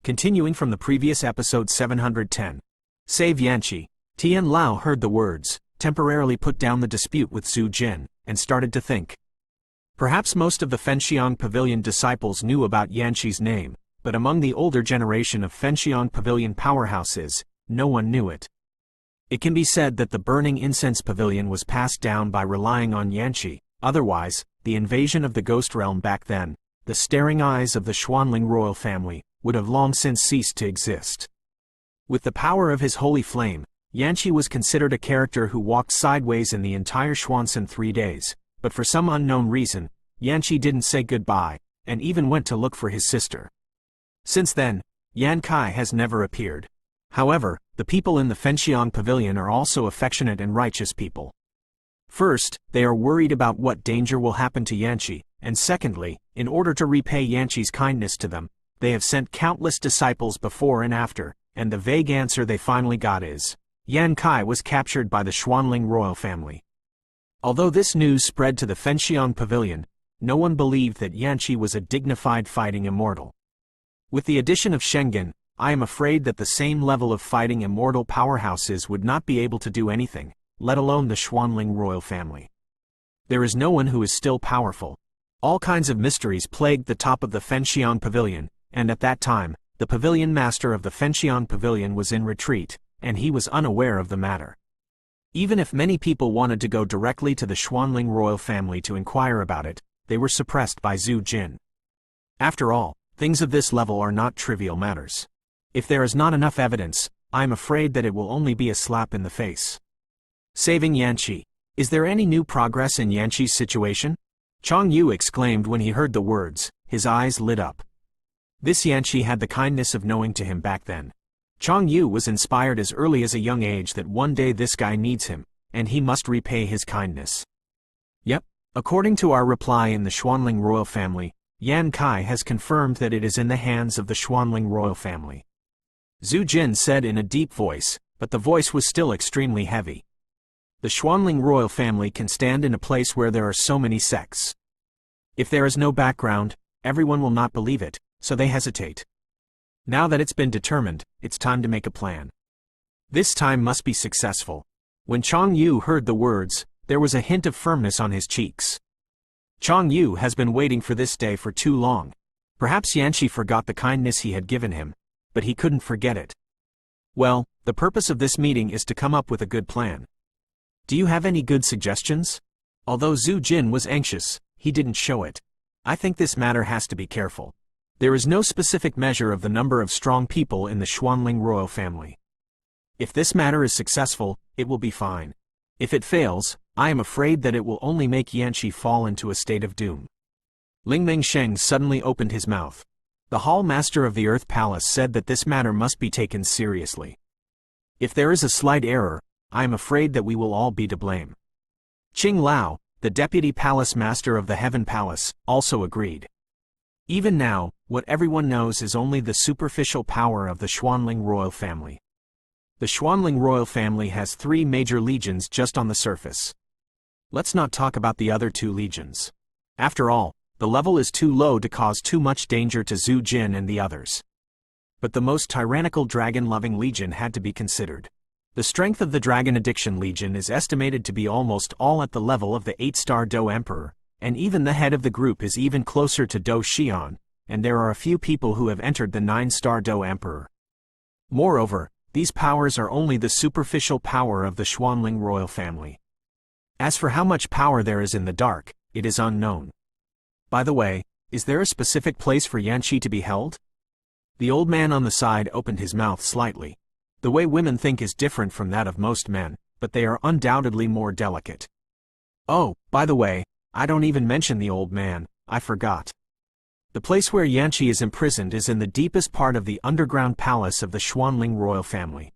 Continuing from the previous episode 710. Save Yanchi. Tian Lao heard the words, temporarily put down the dispute with Zhu Jin, and started to think. Perhaps most of the Fenxiang Pavilion disciples knew about Yanchi's name, but among the older generation of Fenxiang Pavilion powerhouses, no one knew it. It can be said that the Burning Incense Pavilion was passed down by relying on Yanchi. Otherwise, the invasion of the Ghost Realm back then, the staring eyes of the Xuanling royal family, would have long since ceased to exist. With the power of his holy flame, Yanchi was considered a character who walked sideways in the entire Xuanzhen 3 days, but for some unknown reason, Yanchi didn't say goodbye, and even went to look for his sister. Since then, Yan Kai has never appeared. However, the people in the Fenxiang Pavilion are also affectionate and righteous people. First, they are worried about what danger will happen to Yanchi, and secondly, in order to repay Yanchi's kindness to them, they have sent countless disciples before and after, and the vague answer they finally got is, Yan Kai was captured by the Xuanling royal family. Although this news spread to the Fenxiang Pavilion, no one believed that Yanchi was a dignified fighting immortal. With the addition of Shengen, I am afraid that the same level of fighting immortal powerhouses would not be able to do anything, let alone the Xuanling royal family. There is no one who is still powerful. All kinds of mysteries plagued the top of the Fenxiang Pavilion, and at that time, the pavilion master of the Fenxiang Pavilion was in retreat, and he was unaware of the matter. Even if many people wanted to go directly to the Xuanling royal family to inquire about it, they were suppressed by Zhu Jin. After all, things of this level are not trivial matters. If there is not enough evidence, I am afraid that it will only be a slap in the face. Saving Yanchi. Is there any new progress in Yanchi's situation? Chang Yu exclaimed when he heard the words, his eyes lit up. This Yanchi had the kindness of knowing to him back then. Chang Yu was inspired as early as a young age that one day this guy needs him, and he must repay his kindness. Yep, according to our reply in the Xuanling royal family, Yan Kai has confirmed that it is in the hands of the Xuanling royal family. Zhu Jin said in a deep voice, but the voice was still extremely heavy. The Xuanling royal family can stand in a place where there are so many sects. If there is no background, everyone will not believe it, so they hesitate. Now that it's been determined, it's time to make a plan. This time must be successful. When Chang Yu heard the words, there was a hint of firmness on his cheeks. Chang Yu has been waiting for this day for too long. Perhaps Yanchi forgot the kindness he had given him, but he couldn't forget it. Well, the purpose of this meeting is to come up with a good plan. Do you have any good suggestions? Although Zhu Jin was anxious, he didn't show it. I think this matter has to be careful. There is no specific measure of the number of strong people in the Xuanling royal family. If this matter is successful, it will be fine. If it fails, I am afraid that it will only make Yanchi fall into a state of doom. Ling Mengsheng suddenly opened his mouth. The Hall Master of the Earth Palace said that this matter must be taken seriously. If there is a slight error, I am afraid that we will all be to blame. Qing Lao, the Deputy Palace Master of the Heaven Palace, also agreed. Even now, what everyone knows is only the superficial power of the Xuanling royal family. The Xuanling royal family has 3 major legions just on the surface. Let's not talk about the other 2 legions. After all, the level is too low to cause too much danger to Zhu Jin and the others. But the most tyrannical dragon-loving legion had to be considered. The strength of the Dragon Addiction Legion is estimated to be almost all at the level of the 8-star Do Emperor, and even the head of the group is even closer to Do Xian, and there are a few people who have entered the 9-star Do Emperor. Moreover, these powers are only the superficial power of the Xuanling royal family. As for how much power there is in the dark, it is unknown. By the way, is there a specific place for Yanchi to be held? The old man on the side opened his mouth slightly. The way women think is different from that of most men, but they are undoubtedly more delicate. Oh, by the way, I don't even mention the old man, I forgot. The place where Yanchi is imprisoned is in the deepest part of the underground palace of the Xuanling royal family.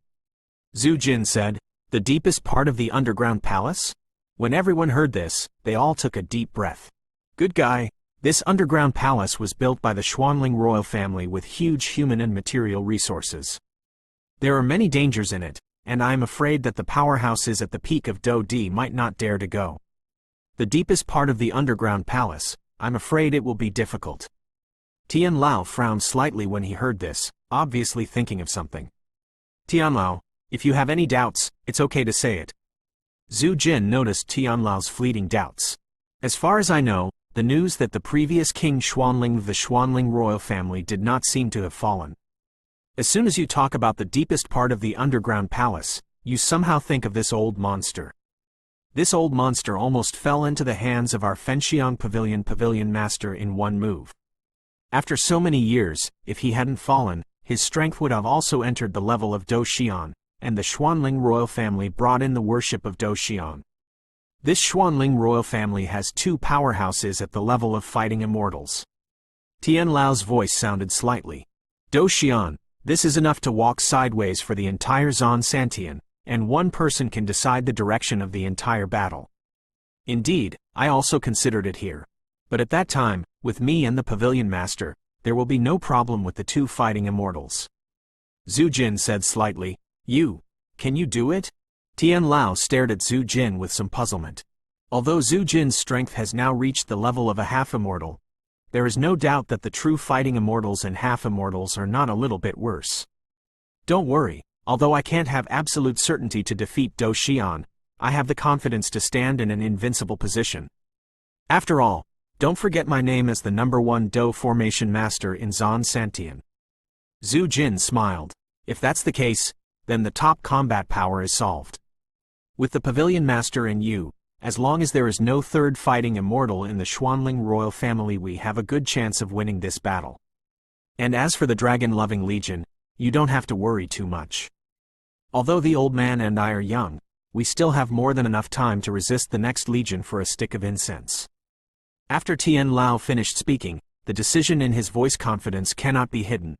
Zhu Jin said, the deepest part of the underground palace? When everyone heard this, they all took a deep breath. Good guy, this underground palace was built by the Xuanling royal family with huge human and material resources. There are many dangers in it, and I am afraid that the powerhouses at the peak of Do Di might not dare to go. The deepest part of the underground palace, I'm afraid it will be difficult. Tian Lao frowned slightly when he heard this, obviously thinking of something. Tianlao, if you have any doubts, it's okay to say it. Zhu Jin noticed Tianlao's fleeting doubts. As far as I know, the news that the previous King Xuanling of the Xuanling royal family did not seem to have fallen. As soon as you talk about the deepest part of the underground palace, you somehow think of this old monster. This old monster almost fell into the hands of our Fenxiang pavilion master in one move. After so many years, if he hadn't fallen, his strength would have also entered the level of Do Xian, and the Xuanling royal family brought in the worship of Do Xian. This Xuanling royal family has 2 powerhouses at the level of fighting immortals. Tianlao's voice sounded slightly. Do Xian, this is enough to walk sideways for the entire Zon Santian, and one person can decide the direction of the entire battle. Indeed, I also considered it here. But at that time, with me and the pavilion master, there will be no problem with the 2 fighting immortals. Zhu Jin said slightly, can you do it? Tianlao stared at Zhu Jin with some puzzlement. Although Zhu Jin's strength has now reached the level of a half-immortal, there is no doubt that the true fighting immortals and half-immortals are not a little bit worse. Don't worry, although I can't have absolute certainty to defeat Do Xian, I have the confidence to stand in an invincible position. After all, don't forget my name as the #1 Do formation master in Zon Santian. Zhu Jin smiled. If that's the case, then the top combat power is solved. With the pavilion master and you, as long as there is no 3rd fighting immortal in the Xuanling royal family, we have a good chance of winning this battle. And as for the dragon-loving legion, you don't have to worry too much. Although the old man and I are young, we still have more than enough time to resist the next legion for a stick of incense. After Tianlao finished speaking, the decision in his voice confidence cannot be hidden.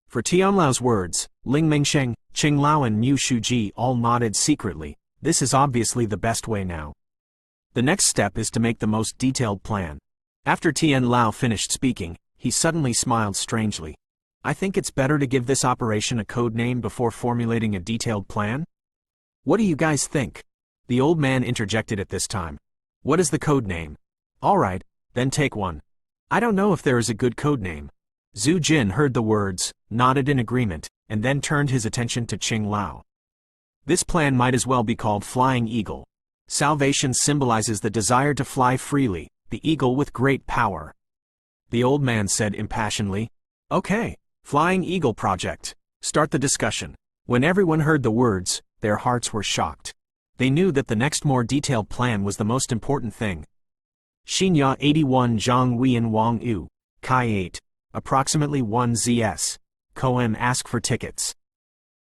For Tianlao's words, Ling Mingsheng, Qing Lao and Mu Shuji all nodded secretly. This is obviously the best way now. The next step is to make the most detailed plan. After Tianlao finished speaking, he suddenly smiled strangely. I think it's better to give this operation a code name before formulating a detailed plan? What do you guys think? The old man interjected at this time. What is the code name? Alright, then take one. I don't know if there is a good code name. Zhu Jin heard the words, nodded in agreement, and then turned his attention to Qing Lao. This plan might as well be called Flying Eagle. Salvation symbolizes the desire to fly freely, the eagle with great power. The old man said impassionedly, Okay, Flying Eagle Project. Start the discussion. When everyone heard the words, their hearts were shocked. They knew that the next more detailed plan was the most important thing. Xinya 81 Zhang Huiyan Wang Yu, Kai 8, approximately 1 ZS. Koem ask for tickets.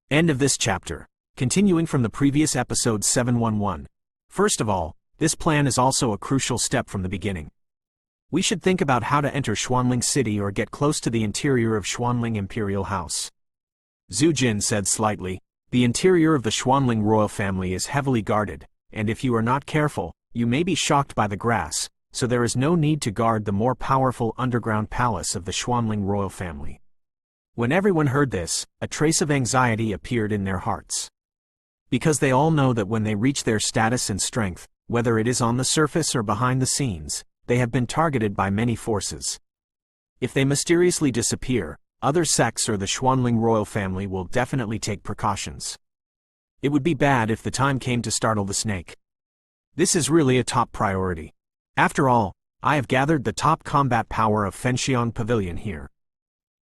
End of this chapter. Continuing from the previous episode 711. First of all, this plan is also a crucial step from the beginning. We should think about how to enter Xuanling City or get close to the interior of Xuanling Imperial House. Zhu Jin said slightly, the interior of the Xuanling royal family is heavily guarded, and if you are not careful, you may be shocked by the grass, so there is no need to guard the more powerful underground palace of the Xuanling royal family. When everyone heard this, a trace of anxiety appeared in their hearts. Because they all know that when they reach their status and strength, whether it is on the surface or behind the scenes, they have been targeted by many forces. If they mysteriously disappear, other sects or the Xuanling royal family will definitely take precautions. It would be bad if the time came to startle the snake. This is really a top priority. After all, I have gathered the top combat power of Fenxiang Pavilion here.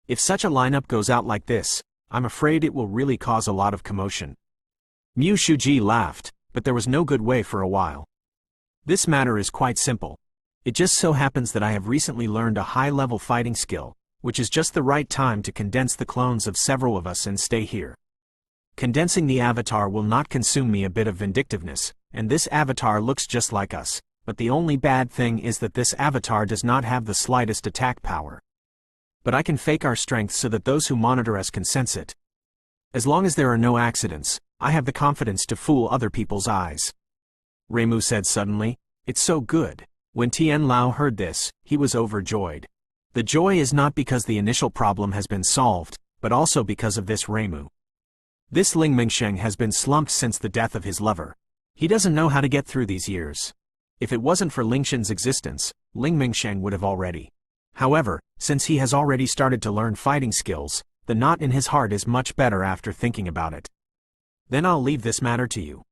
If such a lineup goes out like this, I'm afraid it will really cause a lot of commotion. Mu Shuji laughed, but there was no good way for a while. This matter is quite simple. It just so happens that I have recently learned a high-level fighting skill, which is just the right time to condense the clones of several of us and stay here. Condensing the avatar will not consume me a bit of vindictiveness, and this avatar looks just like us, but the only bad thing is that this avatar does not have the slightest attack power. But I can fake our strength so that those who monitor us can sense it. As long as there are no accidents, I have the confidence to fool other people's eyes. Reimu said suddenly, it's so good. When Tianlao heard this, he was overjoyed. The joy is not because the initial problem has been solved, but also because of this Reimu. This Ling Mingsheng has been slumped since the death of his lover. He doesn't know how to get through these years. If it wasn't for Lingshen's existence, Ling Mingsheng would have already. However, since he has already started to learn fighting skills, the knot in his heart is much better after thinking about it. Then I'll leave this matter to you.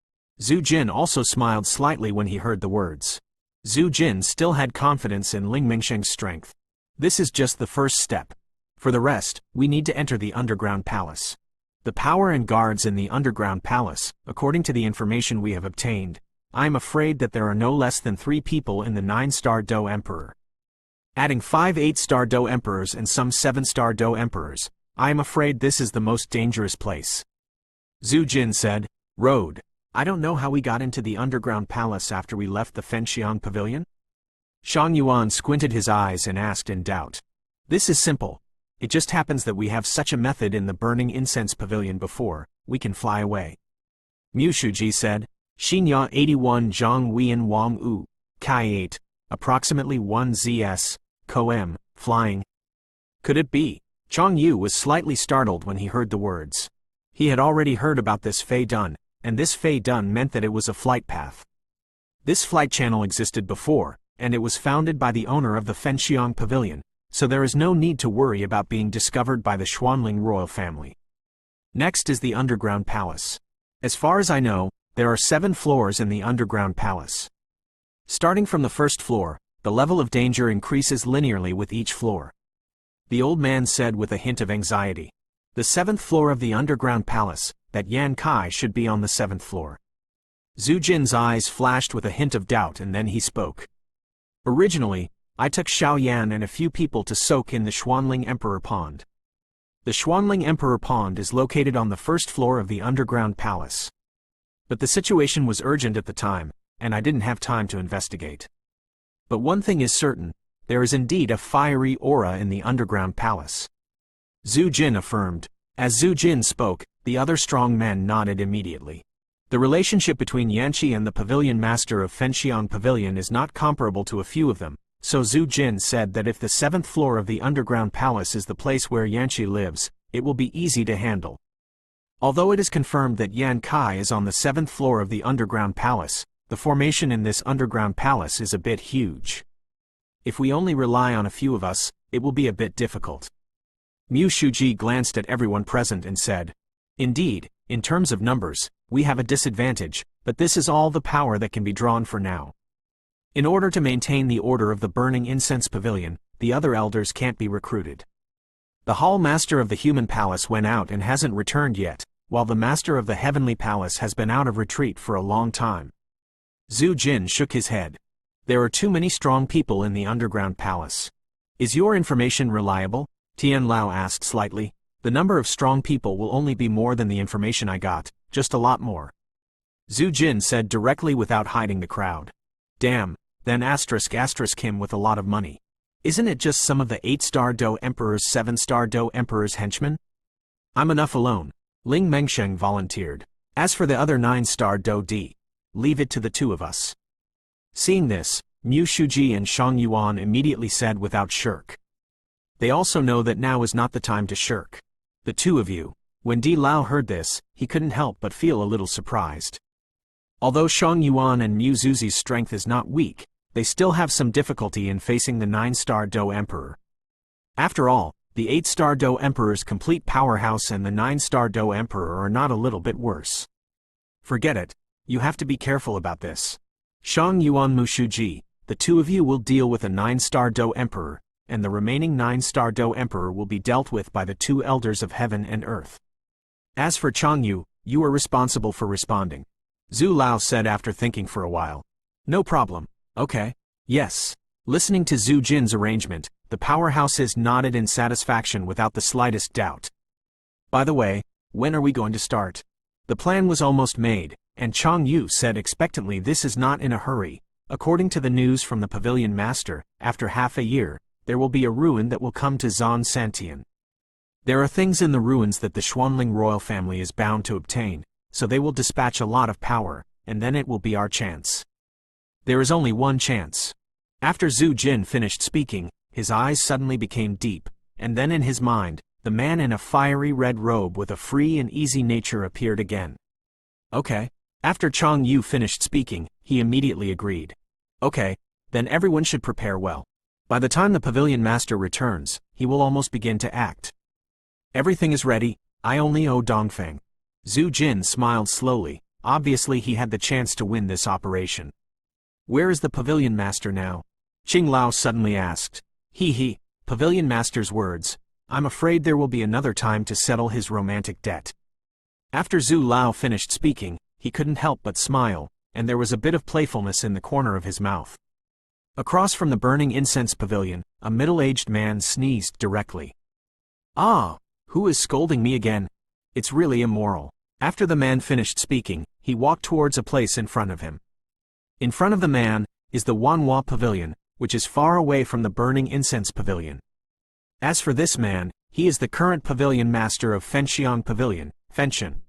Zhu Jin also smiled slightly when he heard the words. Zhu Jin still had confidence in Ling Mingsheng's strength. This is just the first step. For the rest, we need to enter the underground palace. The power and guards in the underground palace, according to the information we have obtained, I am afraid that there are no less than 3 people in the 9-star Do Emperor. Adding 5 8-star Do Emperors and some 7-star Do Emperors, I am afraid this is the most dangerous place. Zhu Jin said, Road. I don't know how we got into the underground palace after we left the Fenxiang Pavilion. Shang Yuan squinted his eyes and asked in doubt. This is simple. It just happens that we have such a method in the burning incense pavilion before, we can fly away. Mu Shuji said, Xinya 81 Zhang Wian Wang U, Kai 8, approximately 1 ZS, Koem, flying. Could it be? Chang Yu was slightly startled when he heard the words. He had already heard about this Fei Dun, and this Fei Dun meant that it was a flight path. This flight channel existed before, and it was founded by the owner of the Fenxiang Pavilion, so there is no need to worry about being discovered by the Xuanling royal family. Next is the underground palace. As far as I know, there are 7 floors in the underground palace. Starting from the first floor, the level of danger increases linearly with each floor. The old man said with a hint of anxiety. The 7th floor of the underground palace, that Yan Kai should be on the 7th floor. Zhu Jin's eyes flashed with a hint of doubt and then he spoke. Originally, I took Xiao Yan and a few people to soak in the Xuanling Emperor Pond. The Xuanling Emperor Pond is located on the 1st floor of the underground palace. But the situation was urgent at the time, and I didn't have time to investigate. But one thing is certain, there is indeed a fiery aura in the underground palace. Zhu Jin affirmed. As Zhu Jin spoke, the other strong men nodded immediately. The relationship between Yanchi and the pavilion master of Fenxiang Pavilion is not comparable to a few of them, so Zhu Jin said that if the 7th floor of the underground palace is the place where Yanchi lives, it will be easy to handle. Although it is confirmed that Yan Kai is on the 7th floor of the underground palace, the formation in this underground palace is a bit huge. If we only rely on a few of us, it will be a bit difficult. Mu Shuji glanced at everyone present and said, Indeed, in terms of numbers, we have a disadvantage, but this is all the power that can be drawn for now. In order to maintain the order of the burning incense pavilion, the other elders can't be recruited. The hall master of the human palace went out and hasn't returned yet, while the master of the heavenly palace has been out of retreat for a long time. Zhu Jin shook his head. There are too many strong people in the underground palace. Is your information reliable? Tian Lao asked slightly. The number of strong people will only be more than the information I got, just a lot more. Zhu Jin said directly without hiding the crowd. Damn, then asterisk him with a lot of money. Isn't it just some of the 8-star Do Emperor's 7-star Do Emperor's henchmen? I'm enough alone, Ling Mengsheng volunteered. As for the other 9-star Do D, leave it to the 2 of us. Seeing this, Mu Shuji and Shang Yuan immediately said without shirk. They also know that now is not the time to shirk. The 2 of you. When Di Lao heard this, he couldn't help but feel a little surprised. Although Shang Yuan and Mu Zuzi's strength is not weak, they still have some difficulty in facing the 9-star Do Emperor. After all, the 8-star Do Emperor's complete powerhouse and the 9-star Do Emperor are not a little bit worse. Forget it, you have to be careful about this. Shang Yuan Mushuji, the 2 of you will deal with a 9-star Do Emperor, and the remaining 9-star Do Emperor will be dealt with by the 2 elders of heaven and earth. As for Chang Yu, you are responsible for responding. Zhu Lao said after thinking for a while. No problem. Okay. Yes. Listening to Zhu Jin's arrangement, the powerhouses nodded in satisfaction without the slightest doubt. By the way, when are we going to start? The plan was almost made, and Chang Yu said expectantly this is not in a hurry. According to the news from the pavilion master, after half a year, there will be a ruin that will come to Zan Santian. There are things in the ruins that the Xuanling royal family is bound to obtain, so they will dispatch a lot of power, and then it will be our chance. There is only one chance. After Zhu Jin finished speaking, his eyes suddenly became deep, and then in his mind, the man in a fiery red robe with a free and easy nature appeared again. Okay. After Chang Yu finished speaking, he immediately agreed. Okay, then everyone should prepare well. By the time the pavilion master returns, he will almost begin to act. Everything is ready, I only owe Dongfeng. Zhu Jin smiled slowly, obviously he had the chance to win this operation. Where is the pavilion master now? Qing Lao suddenly asked. He, pavilion master's words, I'm afraid there will be another time to settle his romantic debt. After Zhu Lao finished speaking, he couldn't help but smile, and there was a bit of playfulness in the corner of his mouth. Across from the burning incense pavilion, a middle-aged man sneezed directly. Ah, who is scolding me again? It's really immoral. After the man finished speaking, he walked towards a place in front of him. In front of the man is the Wanhua Pavilion, which is far away from the burning incense pavilion. As for this man, he is the current pavilion master of Fenxiang Pavilion, Fenshen.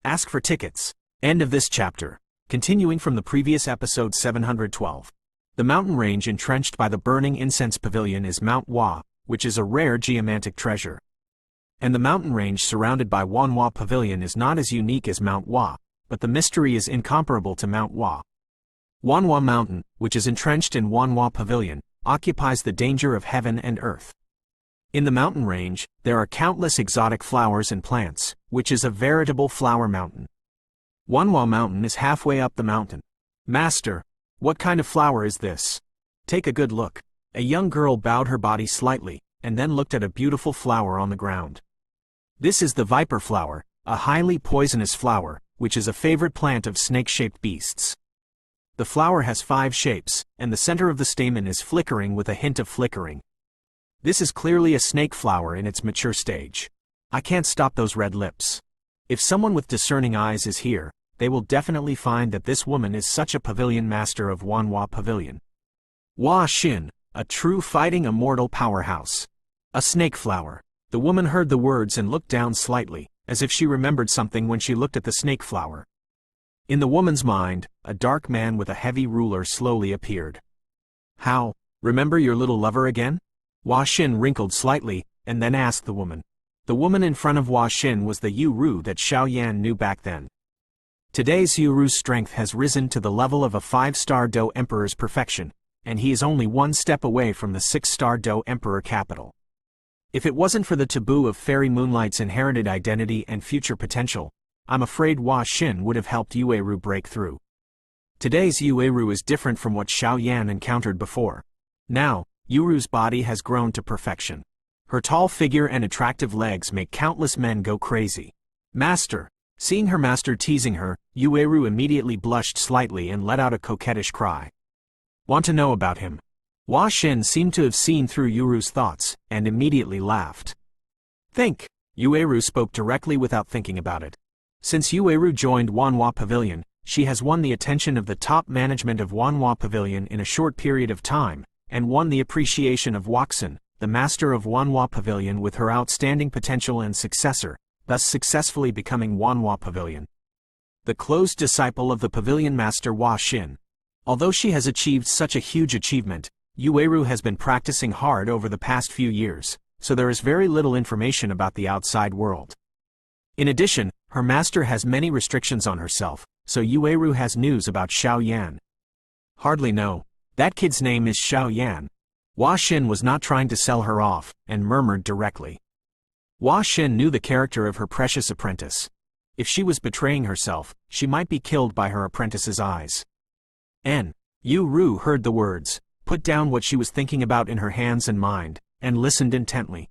Ask for tickets. End of this chapter. Continuing from the previous episode 712. The mountain range entrenched by the burning incense pavilion is Mount Hua, which is a rare geomantic treasure. And the mountain range surrounded by Wanhua Pavilion is not as unique as Mount Hua, but the mystery is incomparable to Mount Hua. Wanhua Mountain, which is entrenched in Wanhua Pavilion, occupies the danger of heaven and earth. In the mountain range, there are countless exotic flowers and plants, which is a veritable flower mountain. Wanhua Mountain is halfway up the mountain. Master, what kind of flower is this? Take a good look. A young girl bowed her body slightly, and then looked at a beautiful flower on the ground. This is the viper flower, a highly poisonous flower, which is a favorite plant of snake-shaped beasts. The flower has 5 shapes, and the center of the stamen is flickering with a hint of flickering. This is clearly a snake flower in its mature stage. I can't stop those red lips. If someone with discerning eyes is here, they will definitely find that this woman is such a pavilion master of Wanhua Pavilion. Hua Xin, a true fighting immortal powerhouse. A snake flower. The woman heard the words and looked down slightly, as if she remembered something when she looked at the snake flower. In the woman's mind, a dark man with a heavy ruler slowly appeared. How? Remember your little lover again? Hua Xin wrinkled slightly, and then asked the woman. The woman in front of Hua Xin was the Yueru that Xiao Yan knew back then. Today's Yueru's strength has risen to the level of a 5-star Do Emperor's perfection, and he is only 1 step away from the 6-star Do Emperor capital. If it wasn't for the taboo of Fairy Moonlight's inherited identity and future potential, I'm afraid Hua Xin would have helped Yueru break through. Today's Yueru is different from what Xiao Yan encountered before. Now, Yueru's body has grown to perfection. Her tall figure and attractive legs make countless men go crazy. Master! Seeing her master teasing her, Yueru immediately blushed slightly and let out a coquettish cry. Want to know about him? Hua Xin seemed to have seen through Yueru's thoughts, and immediately laughed. Think! Yueru spoke directly without thinking about it. Since Yueru joined Wanhua Pavilion, she has won the attention of the top management of Wanhua Pavilion in a short period of time, and won the appreciation of Waxin, the master of Wanhua Pavilion with her outstanding potential and successor, thus successfully becoming Wanhua Pavilion. The closed disciple of the pavilion master Hua Xin. Although she has achieved such a huge achievement, Yueru has been practicing hard over the past few years, so there is very little information about the outside world. In addition, her master has many restrictions on herself, so Yueru has news about Xiao Yan. Hardly know. That kid's name is Xiao Yan. Hua Xin was not trying to sell her off, and murmured directly. Hua Xin knew the character of her precious apprentice. If she was betraying herself, she might be killed by her apprentice's eyes. Yueru heard the words, put down what she was thinking about in her hands and mind, and listened intently.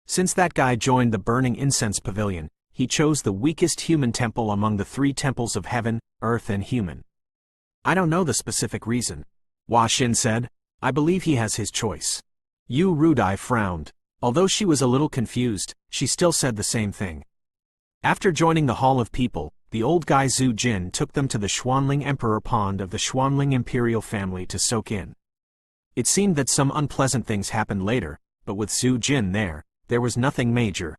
Since that guy joined the burning incense pavilion, he chose the weakest human temple among the 3 temples of heaven, earth and human. I don't know the specific reason, Hua Xin said. I believe he has his choice. Yueru frowned. Although she was a little confused, she still said the same thing. After joining the Hall of People, the old guy Zhu Jin took them to the Xuanling Emperor Pond of the Xuanling imperial family to soak in. It seemed that some unpleasant things happened later, but with Zhu Jin there was nothing major.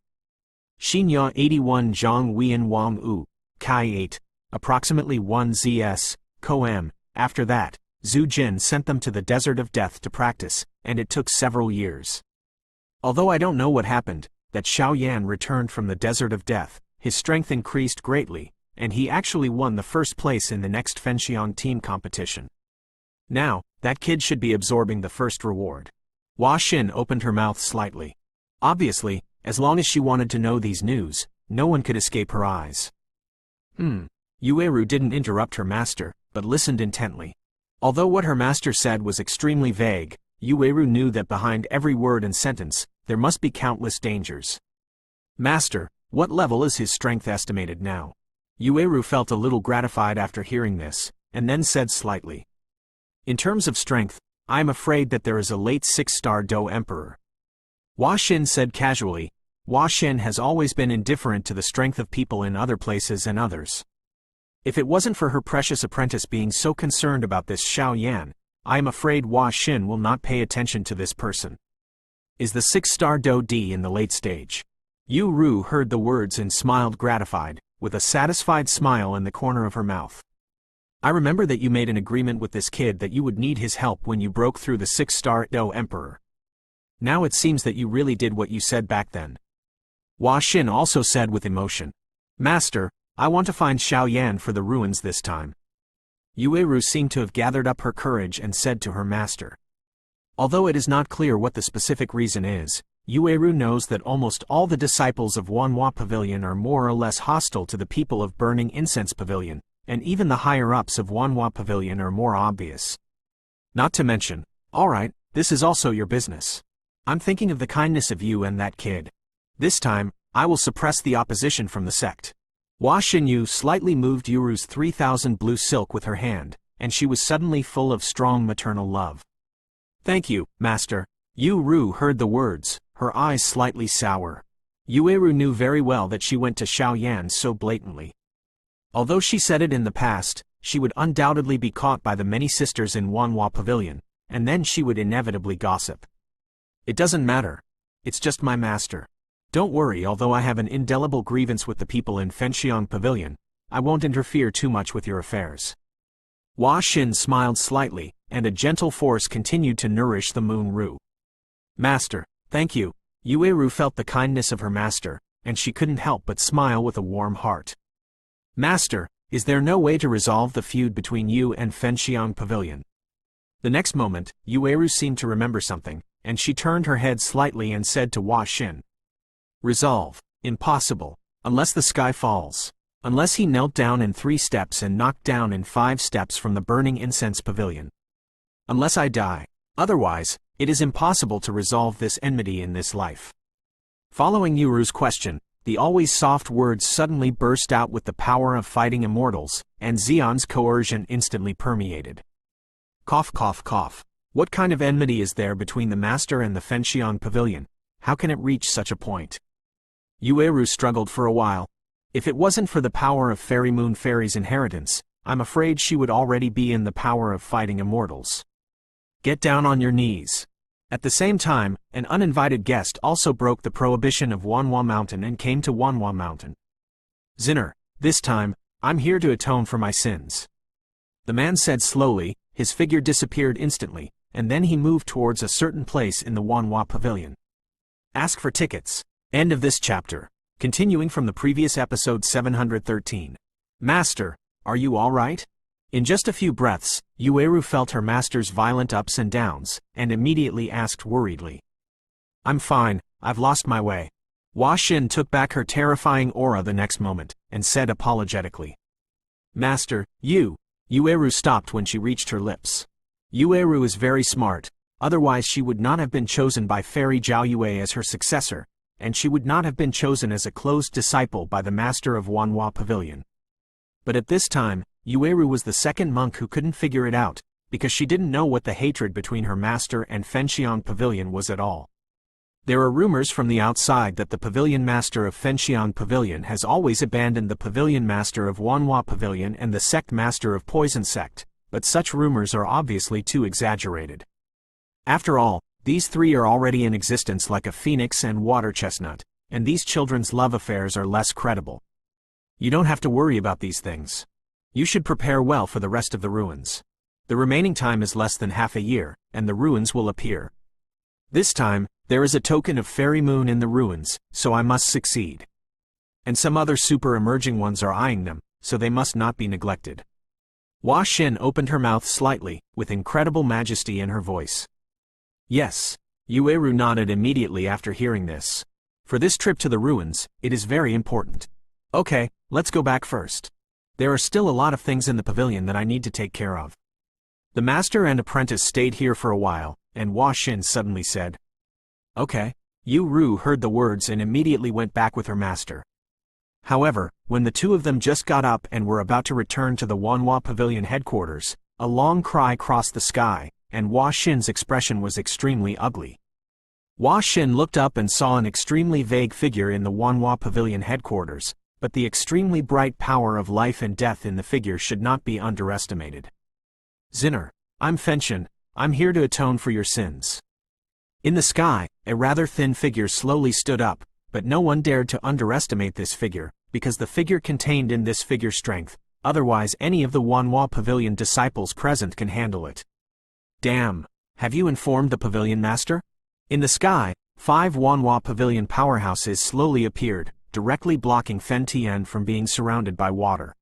Xinya 81 Zhang Wian Wang U, Kai 8, approximately 1 ZS, Coam. After that, Zhu Jin sent them to the Desert of Death to practice, and it took several years. Although I don't know what happened, that Xiao Yan returned from the Desert of Death, his strength increased greatly, and he actually won the first place in the next Fenxiang team competition. Now, that kid should be absorbing the first reward. Hua Xin opened her mouth slightly. Obviously, As long as she wanted to know these news, no one could escape her eyes. Yueru didn't interrupt her master, but listened intently. Although what her master said was extremely vague, Yueru knew that behind every word and sentence, there must be countless dangers. Master, what level is his strength estimated now? Yueru felt a little gratified after hearing this, and then said slightly. In terms of strength, I am afraid that there is a late 6-star Do Emperor. Hua Xin said casually. Hua Xin has always been indifferent to the strength of people in other places and others. If it wasn't for her precious apprentice being so concerned about this Xiao Yan, I am afraid Hua Xin will not pay attention to this person. Is the 6-star Do D in the late stage? Yueru heard the words and smiled gratified, with a satisfied smile in the corner of her mouth. I remember that you made an agreement with this kid that you would need his help when you broke through the 6-star Do Emperor. Now it seems that you really did what you said back then. Hua Xin also said with emotion. Master, I want to find Xiao Yan for the ruins this time. Yueru seemed to have gathered up her courage and said to her master. Although it is not clear what the specific reason is, Yueru knows that almost all the disciples of Wanhua Pavilion are more or less hostile to the people of Burning Incense Pavilion, and even the higher-ups of Wanhua Pavilion are more obvious. Not to mention, alright, this is also your business. I'm thinking of the kindness of you and that kid. This time, I will suppress the opposition from the sect. Hua Xinyu slightly moved Yueru's 3000 blue silk with her hand, and she was suddenly full of strong maternal love. Thank you, master. Yueru heard the words, her eyes slightly sour. Yueru knew very well that she went to Xiao Yan so blatantly. Although she said it in the past, she would undoubtedly be caught by the many sisters in Wanhua Pavilion, and then she would inevitably gossip. It doesn't matter. It's just my master. Don't worry, although I have an indelible grievance with the people in Fenxiang Pavilion, I won't interfere too much with your affairs. Hua Xin smiled slightly, and a gentle force continued to nourish the moon Ru. Master, thank you. Yueru felt the kindness of her master, and she couldn't help but smile with a warm heart. Master, is there no way to resolve the feud between you and Fenxiang Pavilion? The next moment, Yueru seemed to remember something, and she turned her head slightly and said to Hua Xin. Resolve. Impossible. Unless the sky falls. Unless he knelt down in 3 steps and knocked down in 5 steps from the Burning Incense Pavilion. Unless I die. Otherwise, it is impossible to resolve this enmity in this life. Following Yueru's question, the always soft words suddenly burst out with the power of fighting immortals, and Xion's coercion instantly permeated. Cough cough cough. What kind of enmity is there between the master and the Fenxiang Pavilion? How can it reach such a point? Yueru struggled for a while. If it wasn't for the power of Fairy Moon Fairy's inheritance, I'm afraid she would already be in the power of fighting immortals. Get down on your knees. At the same time, an uninvited guest also broke the prohibition of Wanhua Mountain and came to Wanhua Mountain. Zinner, this time, I'm here to atone for my sins. The man said slowly, his figure disappeared instantly, and then he moved towards a certain place in the Wanhua Pavilion. Ask for tickets. End of this chapter. Continuing from the previous episode 713. Master, are you all right? In just a few breaths, Yueru felt her master's violent ups and downs, and immediately asked worriedly. I'm fine, I've lost my way. Hua Xin took back her terrifying aura the next moment, and said apologetically. Master, Yueru stopped when she reached her lips. Yueru is very smart, otherwise she would not have been chosen by Fairy Zhao Yue as her successor, and she would not have been chosen as a closed disciple by the master of Wanhua Pavilion. But at this time, Yueru was the second monk who couldn't figure it out, because she didn't know what the hatred between her master and Fenxiang Pavilion was at all. There are rumors from the outside that the pavilion master of Fenxiang Pavilion has always abandoned the pavilion master of Wanhua Pavilion and the sect master of Poison Sect, but such rumors are obviously too exaggerated. After all, these 3 are already in existence like a phoenix and water chestnut, and these children's love affairs are less credible. You don't have to worry about these things. You should prepare well for the rest of the ruins. The remaining time is less than half a year, and the ruins will appear. This time, there is a token of Fairy Moon in the ruins, so I must succeed. And some other super emerging ones are eyeing them, so they must not be neglected. Hua Xin opened her mouth slightly, with incredible majesty in her voice. Yes. Yueru nodded immediately after hearing this. For this trip to the ruins, it is very important. Okay, let's go back first. There are still a lot of things in the pavilion that I need to take care of. The master and apprentice stayed here for a while, and Hua Xin suddenly said, "Okay." Yueru heard the words and immediately went back with her master. However, when the two of them just got up and were about to return to the Wanhua Pavilion headquarters, a long cry crossed the sky, and Hua Xin's expression was extremely ugly. Hua Xin looked up and saw an extremely vague figure in the Wanhua Pavilion headquarters, but the extremely bright power of life and death in the figure should not be underestimated. "Zinner, I'm Fenxian, I'm here to atone for your sins." In the sky, a rather thin figure slowly stood up, but no one dared to underestimate this figure, because the figure contained in this figure strength, otherwise any of the Wanhua Pavilion disciples present can handle it. "Damn, have you informed the pavilion master?" In the sky, 5 Wanhua Pavilion powerhouses slowly appeared, directly blocking Fen Tian from being surrounded by water.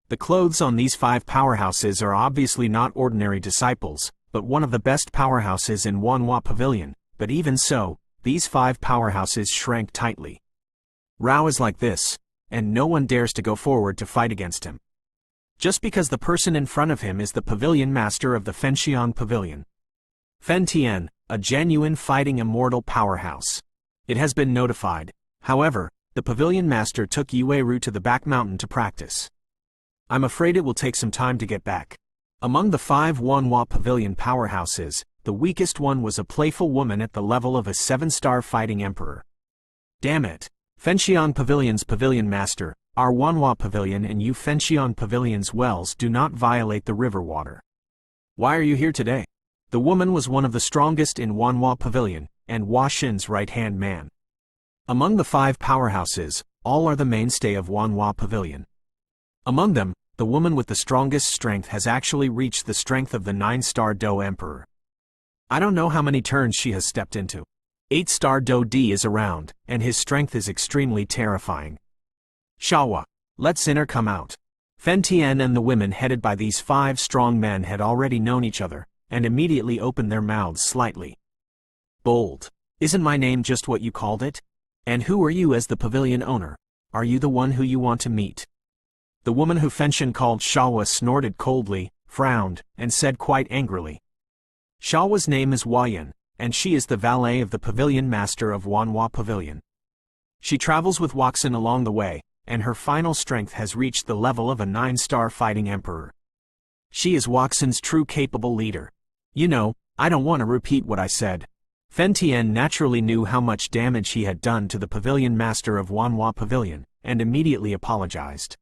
The clothes on these 5 powerhouses are obviously not ordinary disciples, but one of the best powerhouses in Wanhua Pavilion, but even so, these 5 powerhouses shrank tightly. Rao is like this, and no one dares to go forward to fight against him. Just because the person in front of him is the pavilion master of the Fenxiang Pavilion. Fen Tian, a genuine fighting immortal powerhouse. It has been notified. However, the pavilion master took Yueru to the back mountain to practice. I'm afraid it will take some time to get back. Among the 5 Wanhua Pavilion powerhouses, the weakest one was a playful woman at the level of a 7-star fighting emperor. Damn it! Fenxiang Pavilion's pavilion master, our Wanhua Pavilion and you Fenxiang Pavilion's wells do not violate the river water. Why are you here today? The woman was one of the strongest in Wanhua Pavilion, and Hua Xin's right-hand man. Among the 5 powerhouses, all are the mainstay of Wanhua Pavilion. Among them, the woman with the strongest strength has actually reached the strength of the 9-star Do Emperor. I don't know how many turns she has stepped into. 8-star Do D is around, and his strength is extremely terrifying. Shawa, let Zinner come out. Fen Tian and the women headed by these 5 strong men had already known each other, and immediately opened their mouths slightly. Bold. Isn't my name just what you called it? And who are you as the pavilion owner? Are you the one who you want to meet? The woman who Fenxian called Shawa snorted coldly, frowned, and said quite angrily. Shawa's name is Hua Yan, and she is the valet of the pavilion master of Wanhua Pavilion. She travels with Waxin along the way, and her final strength has reached the level of a 9-star fighting emperor. She is Waxin's true capable leader. You know, I don't want to repeat what I said. Fen Tian naturally knew how much damage he had done to the pavilion master of Wanhua Pavilion, and immediately apologized.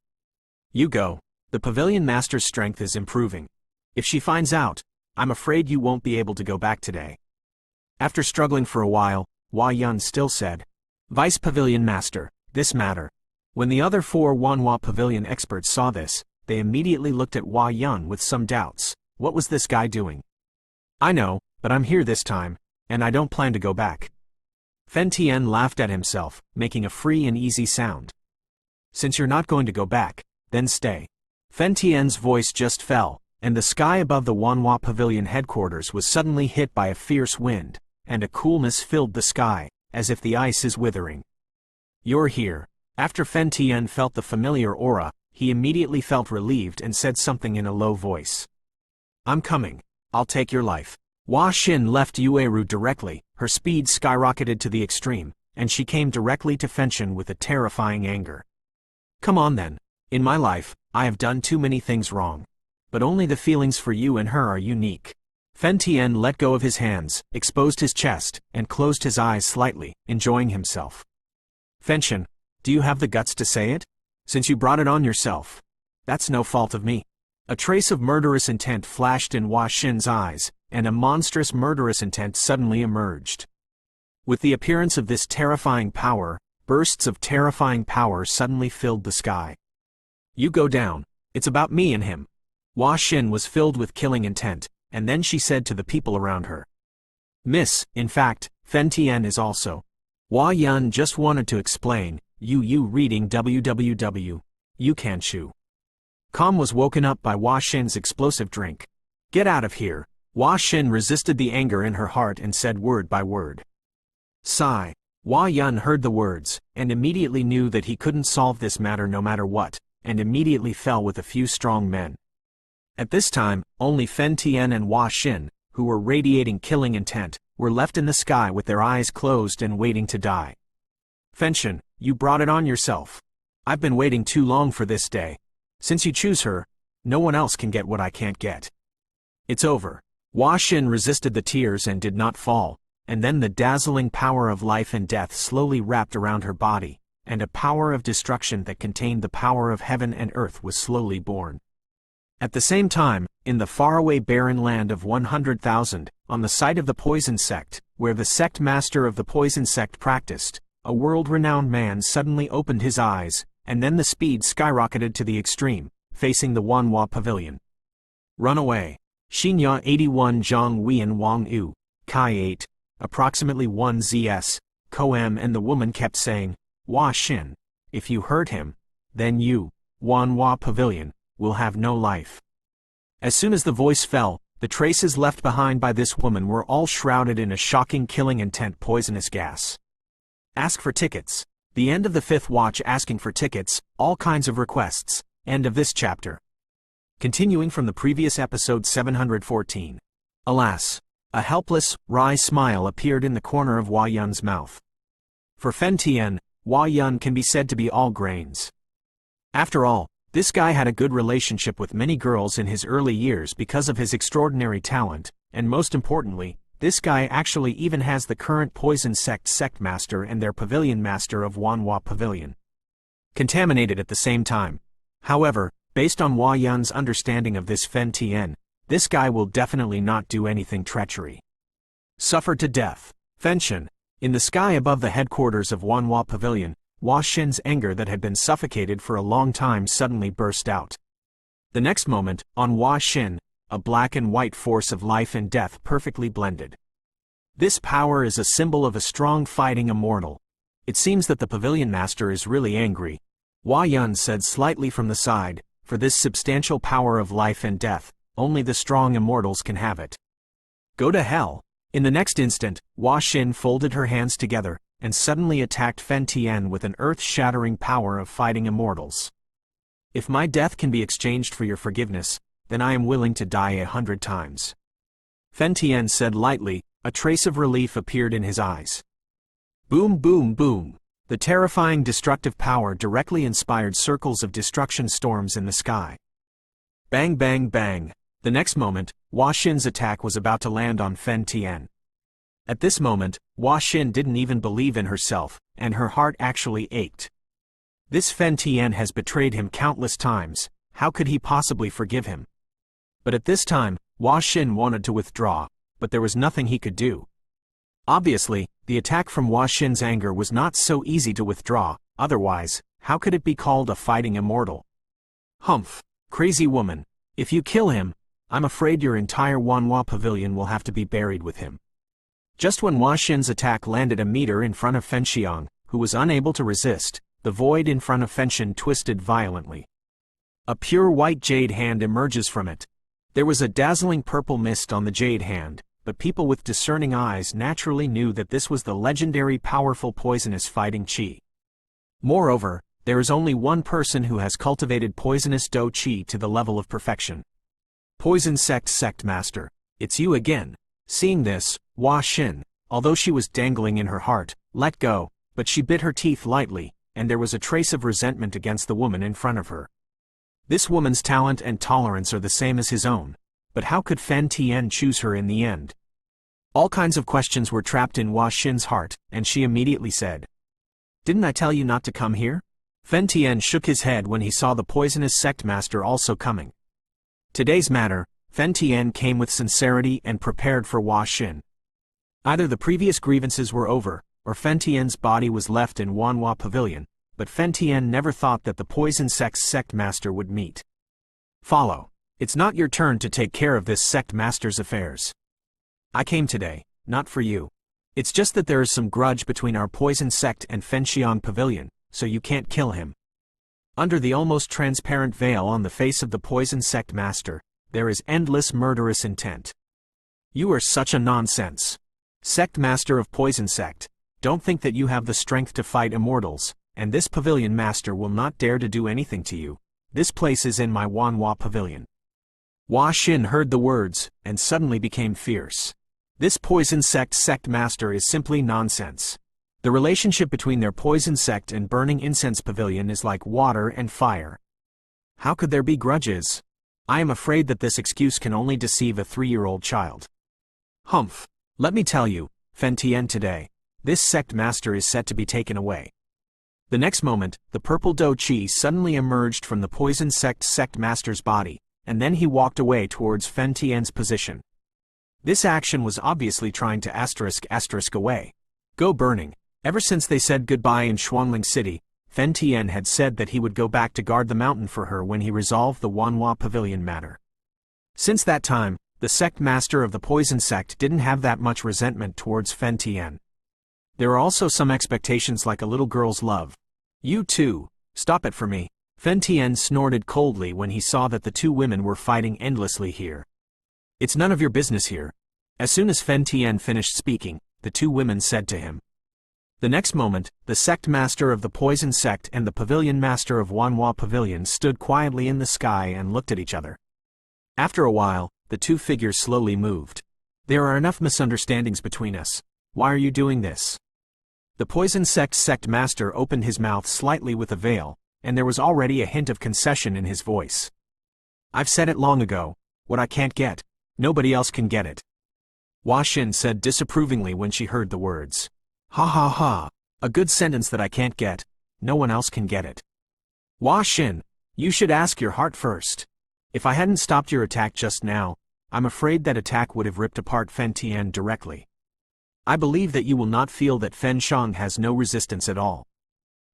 You go. The pavilion master's strength is improving. If she finds out, I'm afraid you won't be able to go back today. After struggling for a while, Hua Yan still said, Vice Pavilion Master, this matter. When the other 4 Wanhua Pavilion experts saw this, they immediately looked at Hua Yan with some doubts. What was this guy doing? I know, but I'm here this time, and I don't plan to go back. Fen Tian laughed at himself, making a free and easy sound. Since you're not going to go back, then stay. Fen Tian's voice just fell, and the sky above the Wanhua Pavilion headquarters was suddenly hit by a fierce wind, and a coolness filled the sky, as if the ice is withering. You're here. After Fen Tian felt the familiar aura, he immediately felt relieved and said something in a low voice. I'm coming. I'll take your life. Hua Xin left Yueru directly, her speed skyrocketed to the extreme, and she came directly to Fenxian with a terrifying anger. Come on then. In my life, I have done too many things wrong. But only the feelings for you and her are unique. Fen Tian let go of his hands, exposed his chest, and closed his eyes slightly, enjoying himself. Fenxian, do you have the guts to say it? Since you brought it on yourself. That's no fault of me. A trace of murderous intent flashed in Hua Xin's eyes, and a monstrous murderous intent suddenly emerged. With the appearance of this terrifying power, bursts of terrifying power suddenly filled the sky. You go down. It's about me and him. Hua Xin was filled with killing intent, and then she said to the people around her. Miss, in fact, Fen Tian is also. Hua Yan just wanted to explain, you reading www. Yukanshu. Com was woken up by Hua Xin's explosive drink. Get out of here. Hua Xin resisted the anger in her heart and said word by word. Sigh. Hua Yun heard the words, and immediately knew that he couldn't solve this matter no matter what, and immediately fell with a few strong men. At this time, only Fen Tian and Hua Xin, who were radiating killing intent, were left in the sky with their eyes closed and waiting to die. Fenshin, you brought it on yourself. I've been waiting too long for this day. Since you choose her, no one else can get what I can't get. It's over. Hua Xin resisted the tears and did not fall, and then the dazzling power of life and death slowly wrapped around her body, and a power of destruction that contained the power of heaven and earth was slowly born. At the same time, in the faraway barren land of 100,000, on the site of the poison sect, where the sect master of the poison sect practiced, a world-renowned man suddenly opened his eyes, and then the speed skyrocketed to the extreme, facing the Wanhua Pavilion. Run away. Xinya 81 Zhang Weian Wang Yu, Kai 8, approximately 1 ZS, Koem, and the woman kept saying, Hua Xin, if you hurt him, then you, Wanhua Pavilion, will have no life. As soon as the voice fell, the traces left behind by this woman were all shrouded in a shocking killing intent poisonous gas. Ask for tickets. The end of the 5th watch. Asking for tickets, all kinds of requests. End of this chapter. Continuing from the previous episode 714. Alas, a helpless, wry smile appeared in the corner of Hua Yun's mouth. For Fen Tian, Hua Yun can be said to be all grains. After all, this guy had a good relationship with many girls in his early years because of his extraordinary talent, and most importantly, this guy actually even has the current poison sect master and their pavilion master of Wanhua Pavilion contaminated at the same time. However, based on Hua Yun's understanding of this Fen Tian, this guy will definitely not do anything treachery. Suffered to death. Fenshin. In the sky above the headquarters of Wanhua Pavilion, Hua Xin's anger that had been suffocated for a long time suddenly burst out. The next moment, on Hua Xin, a black and white force of life and death perfectly blended. This power is a symbol of a strong fighting immortal. It seems that the pavilion master is really angry. Hua Yun said slightly from the side, for this substantial power of life and death, only the strong immortals can have it. Go to hell. In the next instant, Hua Xin folded her hands together, and suddenly attacked Fen Tian with an earth-shattering power of fighting immortals. If my death can be exchanged for your forgiveness, then I am willing to die 100 times. Fen Tian said lightly, a trace of relief appeared in his eyes. Boom boom boom. The terrifying destructive power directly inspired circles of destruction storms in the sky. Bang bang bang. The next moment, Hua Xin's attack was about to land on Fen Tian. At this moment, Hua Xin didn't even believe in herself, and her heart actually ached. This Fen Tian has betrayed him countless times, how could he possibly forgive him? But at this time, Hua Xin wanted to withdraw, but there was nothing he could do. Obviously, the attack from Hua Xin's anger was not so easy to withdraw, otherwise, how could it be called a fighting immortal? Humph, crazy woman, if you kill him, I'm afraid your entire Wanhua Pavilion will have to be buried with him. Just when Hua Xin's attack landed a meter in front of Fenxiang, who was unable to resist, the void in front of Fenshin twisted violently. A pure white jade hand emerges from it. There was a dazzling purple mist on the jade hand, but people with discerning eyes naturally knew that this was the legendary powerful poisonous fighting qi. Moreover, there is only one person who has cultivated poisonous do qi to the level of perfection. Poison sect master, it's you again. Seeing this, Hua Xin, although she was dangling in her heart, let go, but she bit her teeth lightly, and there was a trace of resentment against the woman in front of her. This woman's talent and tolerance are the same as his own, but how could Fen Tian choose her in the end? All kinds of questions were trapped in Hua Xin's heart, and she immediately said, "Didn't I tell you not to come here?" Fen Tian shook his head when he saw the poisonous sect master also coming. Today's matter, Fen Tian came with sincerity and prepared for Hua Xin. Either the previous grievances were over, or Fen Tian's body was left in Wanhua Pavilion, but Fen Tian never thought that the poison sect master would meet. Follow. It's not your turn to take care of this sect master's affairs. I came today, not for you. It's just that there is some grudge between our poison sect and Fenxiang Pavilion, so you can't kill him. Under the almost transparent veil on the face of the poison sect master, there is endless murderous intent. You are such a nonsense. Sect master of poison sect. Don't think that you have the strength to fight immortals, and this pavilion master will not dare to do anything to you. This place is in my Wanhua pavilion. Hua Xin heard the words, and suddenly became fierce. This poison sect master is simply nonsense. The relationship between their poison sect and burning incense pavilion is like water and fire. How could there be grudges? I am afraid that this excuse can only deceive a 3-year-old child. Humph. Let me tell you, Fen Tian today, this sect master is set to be taken away. The next moment, the purple Do Chi suddenly emerged from the poison sect master's body, and then he walked away towards Fen Tian's position. This action was obviously trying to ** away. Go burning. Ever since they said goodbye in Shuangling City, Fen Tian had said that he would go back to guard the mountain for her when he resolved the Wanhua pavilion matter. Since that time, the sect master of the poison sect didn't have that much resentment towards Fen Tian. There are also some expectations like a little girl's love. You too, stop it for me. Fen Tian snorted coldly when he saw that the two women were fighting endlessly here. It's none of your business here. As soon as Fen Tian finished speaking, the two women said to him. The next moment, the sect master of the poison sect and the pavilion master of Wanhua pavilion stood quietly in the sky and looked at each other. After a while, the two figures slowly moved. There are enough misunderstandings between us. Why are you doing this? The poison sect master opened his mouth slightly with a veil, and there was already a hint of concession in his voice. I've said it long ago. What I can't get, nobody else can get it. Hua Xin said disapprovingly when she heard the words. Ha ha ha, a good sentence that I can't get, no one else can get it. Hua Xin, you should ask your heart first. If I hadn't stopped your attack just now, I'm afraid that attack would have ripped apart Fen Tian directly. I believe that you will not feel that Fen Shang has no resistance at all.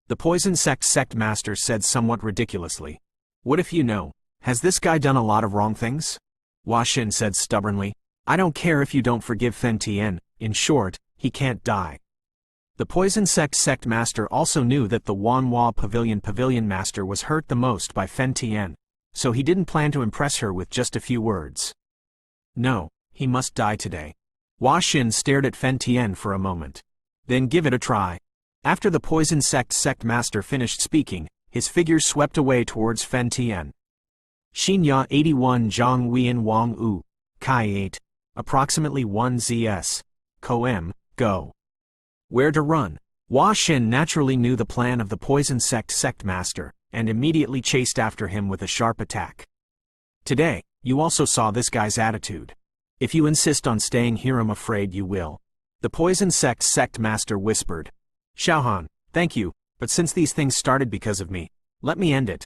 The poison sect master said somewhat ridiculously. What if you know? Has this guy done a lot of wrong things? Hua Xin said stubbornly. I don't care if you don't forgive Fen Tian, in short, he can't die. The poison sect master also knew that the Wanhua pavilion master was hurt the most by Fen Tian, so he didn't plan to impress her with just a few words. No, he must die today. Hua Xin stared at Fen Tian for a moment. Then give it a try. After the poison sect master finished speaking, his figure swept away towards Fen Tian. Xinya 81 Zhang Huiyan Wang U, Kai 8, approximately 1 ZS, Koem, go. Where to run? Hua Xin naturally knew the plan of the poison sect master, and immediately chased after him with a sharp attack. Today, you also saw this guy's attitude. If you insist on staying here, I'm afraid you will. The poison sect master whispered. Xiaohan, thank you, but since these things started because of me, let me end it.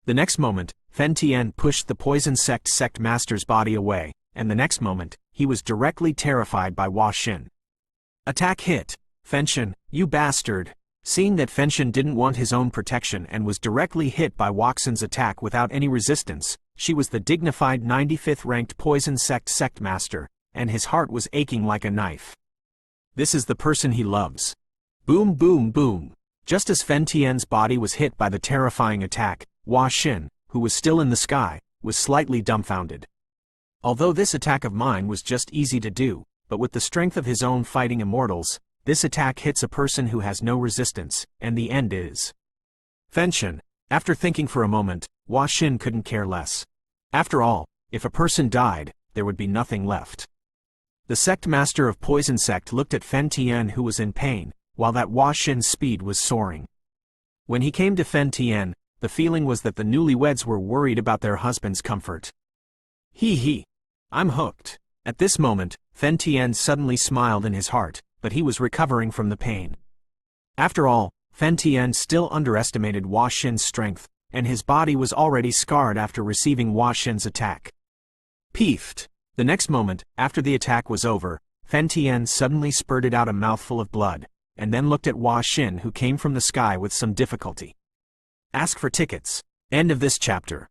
The next moment, Fen Tian pushed the poison sect master's body away, and the next moment, he was directly terrified by Hua Xin. Attack hit. Fenshin, you bastard. Seeing that Fenshin didn't want his own protection and was directly hit by Hua Xin's attack without any resistance, she was the dignified 95th ranked poison sect master, and his heart was aching like a knife. This is the person he loves. Boom boom boom. Just as Fen Tian's body was hit by the terrifying attack, Hua Xin, who was still in the sky, was slightly dumbfounded. Although this attack of mine was just easy to do, but with the strength of his own fighting immortals, this attack hits a person who has no resistance, and the end is. Fenshin. After thinking for a moment, Hua Xin couldn't care less. After all, if a person died, there would be nothing left. The sect master of Poison Sect looked at Fen Tian, who was in pain, while that Hua Xin's speed was soaring. When he came to Fen Tian, the feeling was that the newlyweds were worried about their husband's comfort. Hee, I'm hooked. At this moment, Fen Tian suddenly smiled in his heart, but he was recovering from the pain. After all, Fen Tian still underestimated Hua Xin's strength, and his body was already scarred after receiving Hua Xin's attack. Peefed. The next moment, after the attack was over, Fen Tian suddenly spurted out a mouthful of blood, and then looked at Hua Xin, who came from the sky with some difficulty. Ask for tickets. End of this chapter.